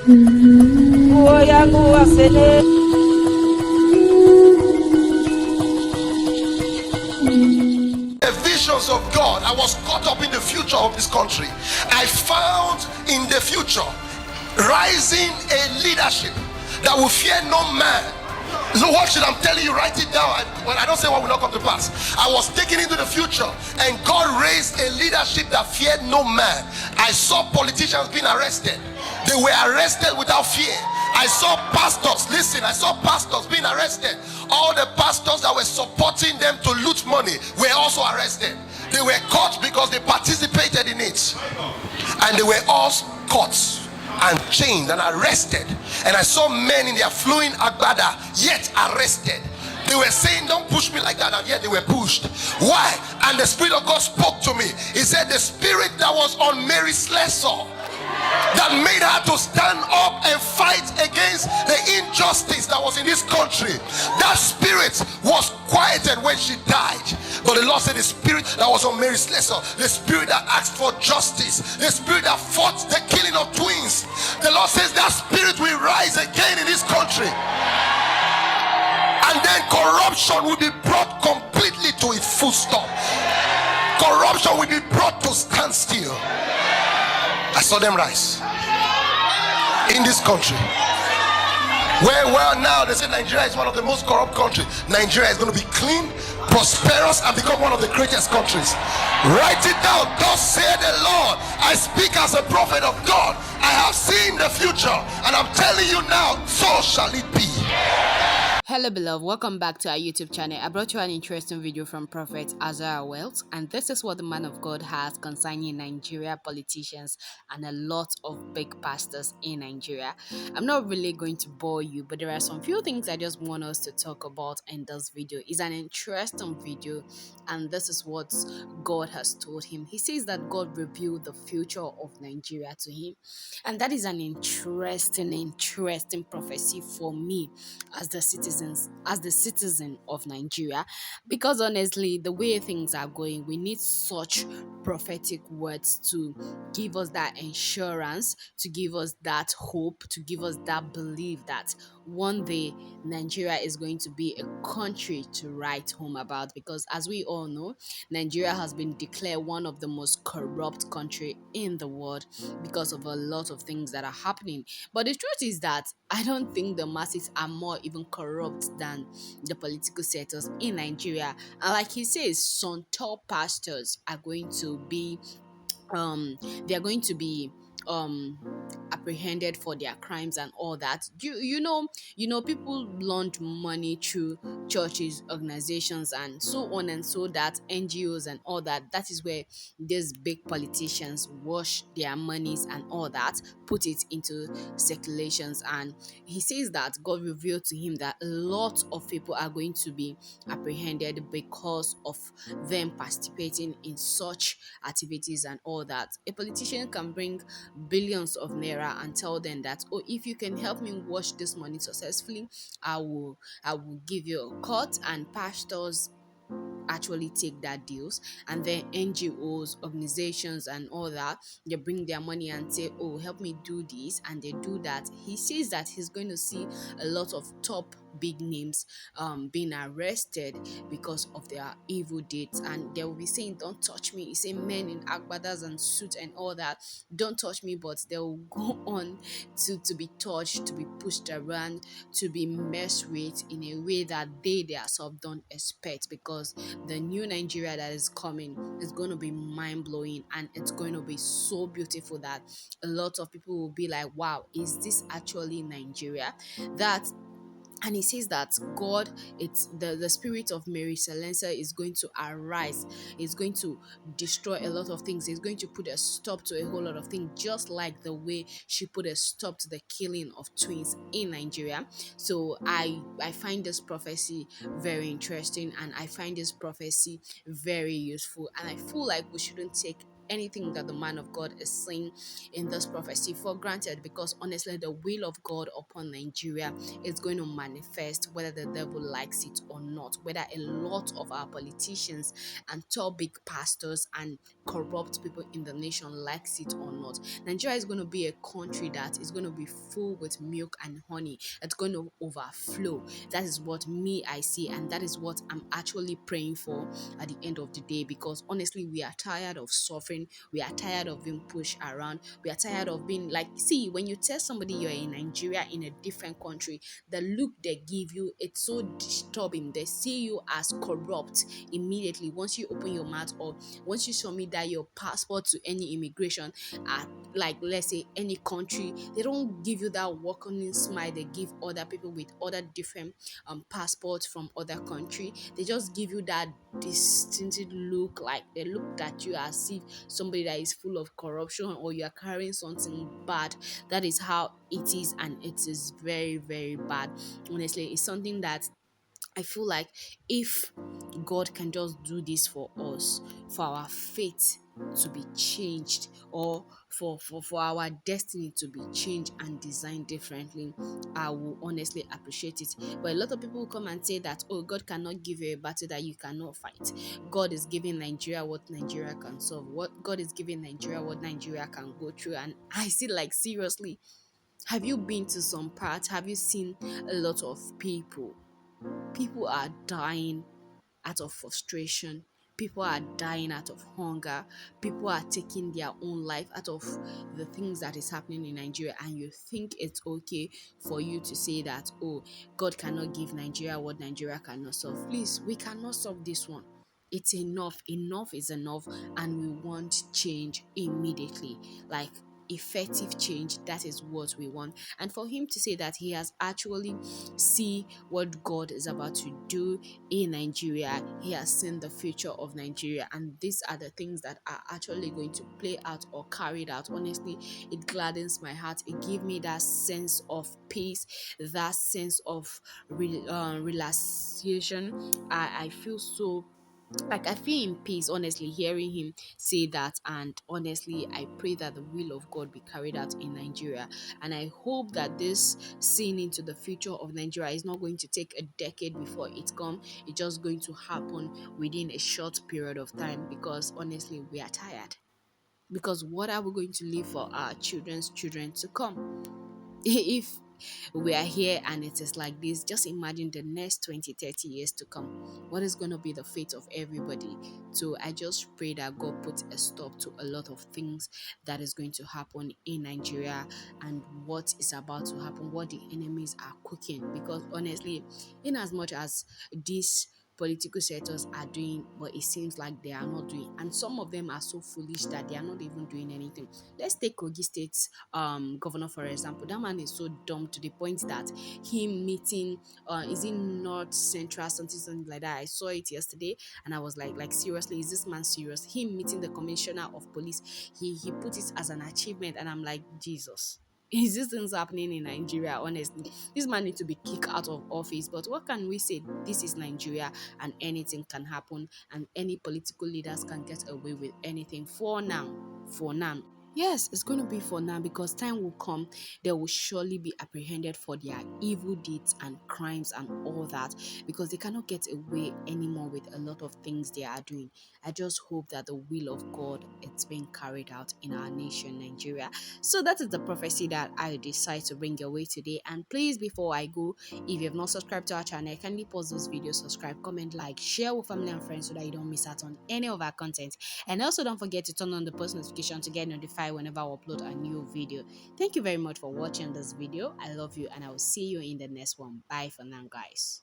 The visions of God. I was caught up in the future of this country. I found in the future rising a leadership that will fear no man. So what should I'm telling you, write it down. I don't say what will not come to pass. I was taken into the future and God raised a leadership that feared no man. I saw politicians being arrested. They were arrested without fear. I saw pastors, listen, I saw pastors being arrested. All the pastors that were supporting them to loot money were also arrested. They were caught because they participated in it. And they were all caught and chained and arrested. And I saw men in their flowing agbada yet arrested. They were saying, don't push me like that, and yet they were pushed. Why? And the Spirit of God spoke to me. He said the spirit that was on Mary Slessor, that made her to stand up and fight against the injustice that was in this country, that spirit was quieted when she died. But the Lord said the spirit that was on Mary Slessor, the spirit that asked for justice, the spirit that fought the killing of twins, the Lord says that spirit will rise again in this country. And then corruption will be brought completely to its full stop. Corruption will be brought to standstill. I saw them rise in this country. Well, now they say Nigeria is one of the most corrupt countries. Nigeria is going to be clean, prosperous, and become one of the greatest countries. Write it down. Thus said the Lord. I speak as a prophet of God. I have seen the future, and I'm telling you now, so shall it be. Hello beloved, welcome back to our YouTube channel. I brought you an interesting video from Prophet Azariah Wells, and this is what the man of God has concerning Nigeria politicians and a lot of big pastors in Nigeria. I'm not really going to bore you, but there are some few things I just want us to talk about in this video. It's an interesting video, and this is what God has told him. He says that God revealed the future of Nigeria to him, and that is an interesting prophecy for me as the citizen of Nigeria, because honestly, the way things are going, we need such prophetic words to give us that insurance, to give us that hope, to give us that belief that one day Nigeria is going to be a country to write home about. Because as we all know, Nigeria has been declared one of the most corrupt country in the world because of a lot of things that are happening. But the truth is that I don't think the masses are more even corrupt than the political setters in Nigeria. And like he says, some top pastors are going to be they are going to be apprehended for their crimes and all that. You know people launder money through churches, organizations, and so on and so that, NGOs and all that. That is where these big politicians wash their monies and all that, put it into circulations. And he says that God revealed to him that a lot of people are going to be apprehended because of them participating in such activities and all that. A politician can bring billions of naira and tell them that, oh, if you can help me wash this money successfully, I will give you a cut. And pastors actually take that deals, and then NGOs, organizations and all that, they bring their money and say, oh, help me do this, and they do that. He says that he's going to see a lot of top big names being arrested because of their evil deeds, and they will be saying, don't touch me. He say men in agbadas and suits and all that, don't touch me, but they will go on to be touched, to be pushed around, to be messed with in a way that they themselves don't expect, because the new Nigeria that is coming is going to be mind-blowing, and it's going to be so beautiful that a lot of people will be like, wow, is this actually Nigeria? And he says that God, it's the spirit of Mary Slessor is going to arise. It's going to destroy a lot of things. It's going to put a stop to a whole lot of things, just like the way she put a stop to the killing of twins in Nigeria. So I find this prophecy very interesting, and I find this prophecy very useful, and I feel like we shouldn't take anything that the man of God is saying in this prophecy for granted, because honestly, the will of God upon Nigeria is going to manifest whether the devil likes it or not, whether a lot of our politicians and top big pastors and corrupt people in the nation likes it or not. Nigeria is going to be a country that is going to be full with milk and honey. It's going to overflow. That is what me I see, and that is what I'm actually praying for at the end of the day, because honestly, we are tired of suffering. We are tired of being pushed around. We are tired of being like, see, when you tell somebody you're in Nigeria, in a different country, the look they give you, it's so disturbing. They see you as corrupt immediately once you open your mouth, or once you submit that your passport to any immigration at, like, let's say any country. They don't give you that welcoming smile they give other people with other different passports from other country. They just give you that distinctive look, like they look at you as if somebody that is full of corruption or you are carrying something bad. That is how it is, and it is very, very bad. Honestly, it's something that I feel like if God can just do this for us, for our fate to be changed, or for our destiny to be changed and designed differently, I will honestly appreciate it. But a lot of people will come and say that, oh, God cannot give you a battle that you cannot fight. God is giving Nigeria what Nigeria can solve. What God is giving Nigeria what Nigeria can go through. And I see, like, seriously, have you been to some parts? Have you seen a lot of people? People are dying out of frustration. People are dying out of hunger. People are taking their own life out of the things that is happening in Nigeria. And you think it's okay for you to say that, oh, God cannot give Nigeria what Nigeria cannot solve. Please, we cannot solve this one. It's enough. Enough is enough. And we want change immediately. Like, effective change. That is what we want. And for him to say that he has actually see what God is about to do in Nigeria, he has seen the future of Nigeria, and these are the things that are actually going to play out or carried out. Honestly, it gladdens my heart. It gives me that sense of peace, that sense of relaxation. I feel so, like, I feel in peace, honestly, hearing him say that. And honestly, I pray that the will of God be carried out in Nigeria. And I hope that this seeing into the future of Nigeria is not going to take a decade before it comes. It's just going to happen within a short period of time, because honestly, we are tired. Because what are we going to leave for our children's children to come? If we are here and it is like this, just imagine the next 20-30 years to come. What is going to be the fate of everybody? So I just pray that God puts a stop to a lot of things that is going to happen in Nigeria, and what is about to happen, what the enemies are cooking. Because honestly, in as much as these political sectors are doing, but it seems like they are not doing, and some of them are so foolish that they are not even doing anything. Let's take Kogi State's governor, for example. That man is so dumb to the point that him meeting is in North Central, something like that. I saw it yesterday and I was like seriously, is this man serious? Him meeting the commissioner of police, he put it as an achievement, and I'm like, Jesus. Is this things happening in Nigeria? Honestly, this man needs to be kicked out of office. But what can we say? This is Nigeria, and anything can happen, and any political leaders can get away with anything for now. For now. Yes, it's going to be for now, because time will come, they will surely be apprehended for their evil deeds and crimes and all that, because they cannot get away anymore with a lot of things they are doing. I just hope that the will of God is being carried out in our nation, Nigeria. So that is the prophecy that I decide to bring your way today. And please, before I go, if you have not subscribed to our channel, kindly pause this video, subscribe, comment, like, share with family and friends so that you don't miss out on any of our content. And also don't forget to turn on the post notification to get notified whenever I upload a new video. Thank you very much for watching this video. I love you, and I will see you in the next one. Bye for now, guys.